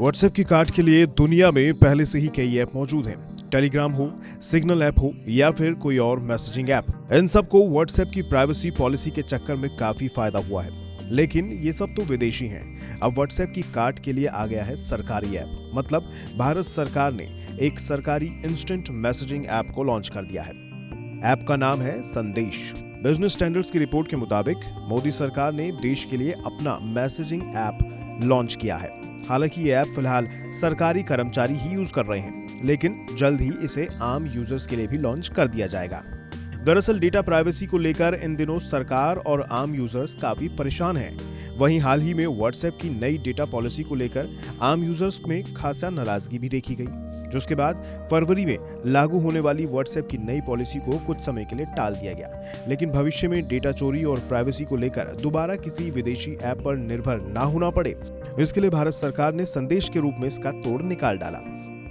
WhatsApp की card के लिए दुनिया में पहले से ही कई ऐप मौजूद हैं। टेलीग्राम हो, सिग्नल ऐप हो या फिर कोई और मैसेजिंग ऐप, इन सबको व्हाट्सएप की प्राइवेसी पॉलिसी के चक्कर में काफी फायदा हुआ है। लेकिन ये सब तो विदेशी हैं। अब व्हाट्सएप की कार्ड के लिए आ गया है सरकारी ऐप। मतलब भारत सरकार ने एक सरकारी इंस्टेंट मैसेजिंग ऐप को लॉन्च कर दिया है। ऐप का नाम है संदेश। बिजनेस स्टैंडर्ड्स की रिपोर्ट के मुताबिक मोदी सरकार ने देश के लिए अपना मैसेजिंग ऐप लॉन्च किया है। हालांकि ये ऐप फिलहाल सरकारी कर्मचारी ही यूज कर रहे हैं, लेकिन जल्द ही इसे आम यूजर्स के लिए भी लॉन्च कर दिया जाएगा। दरअसल डेटा प्राइवेसी को लेकर इन दिनों सरकार और आम यूजर्स काफी परेशान हैं। वहीं हाल ही में व्हाट्सएप की नई डेटा पॉलिसी को लेकर आम यूजर्स में खासा नाराजगी भी देखी गई, जिसके बाद फरवरी में लागू होने वाली व्हाट्सएप की नई पॉलिसी को कुछ समय के लिए टाल दिया गया। लेकिन भविष्य में डेटा चोरी और प्राइवेसी को लेकर दोबारा किसी विदेशी ऐप पर निर्भर ना होना पड़े, इसके लिए भारत सरकार ने संदेश के रूप में इसका तोड़ निकाल डाला।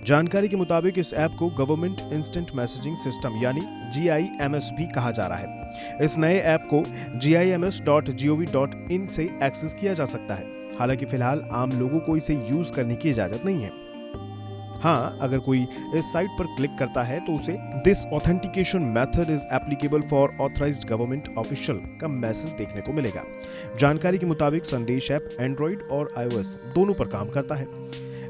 जानकारी के मुताबिक इस ऐप को गवर्नमेंट इंस्टेंट मैसेजिंग सिस्टम यानी GIMS भी कहा जा रहा है। इस नए ऐप को gims.gov.in से एक्सेस किया जा सकता है। हालांकि फिलहाल आम लोगों को इसे यूज करने की इजाजत नहीं है। हाँ, अगर कोई इस साइट पर क्लिक करता है तो उसे this authentication method is applicable for authorised government official का मैसेज देखने को मिलेगा। जानकारी के मुताबिक संदेश ऐप एंड्रॉइड और iOS दोनों पर काम करता है।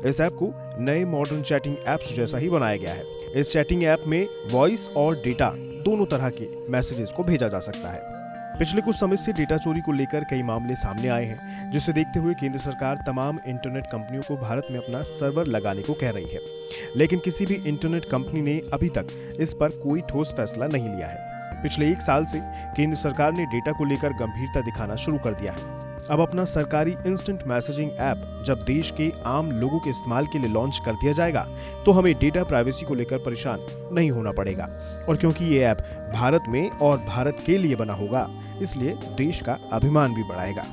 इस ऐप को नए मॉडर्न चैटिंग ऐप्स जैसा ही बनाया गया है। इस चैटिंग ऐप में वॉइस और डेटा दोनों तरह के मैसेजेस को भेजा जा सकता है। पिछले कुछ समय से डेटा चोरी को लेकर कई मामले सामने आए हैं, जिसे देखते हुए केंद्र सरकार तमाम इंटरनेट कंपनियों को भारत में अपना सर्वर लगाने को कह रही है। लेकिन किसी भी इंटरनेट कंपनी ने अभी तक इस पर कोई ठोस फैसला नहीं लिया है। पिछले 1 साल से केंद्र सरकार ने डेटा को लेकर गंभीरता दिखाना शुरू कर दिया है। अब अपना सरकारी इंस्टेंट मैसेजिंग ऐप जब देश के आम लोगों के इस्तेमाल के लिए लॉन्च कर दिया जाएगा, तो हमें डेटा प्राइवेसी को लेकर परेशान नहीं होना पड़ेगा। और क्योंकि ये ऐप भारत में और भारत के लिए बना होगा, इसलिए देश का अभिमान भी बढ़ाएगा।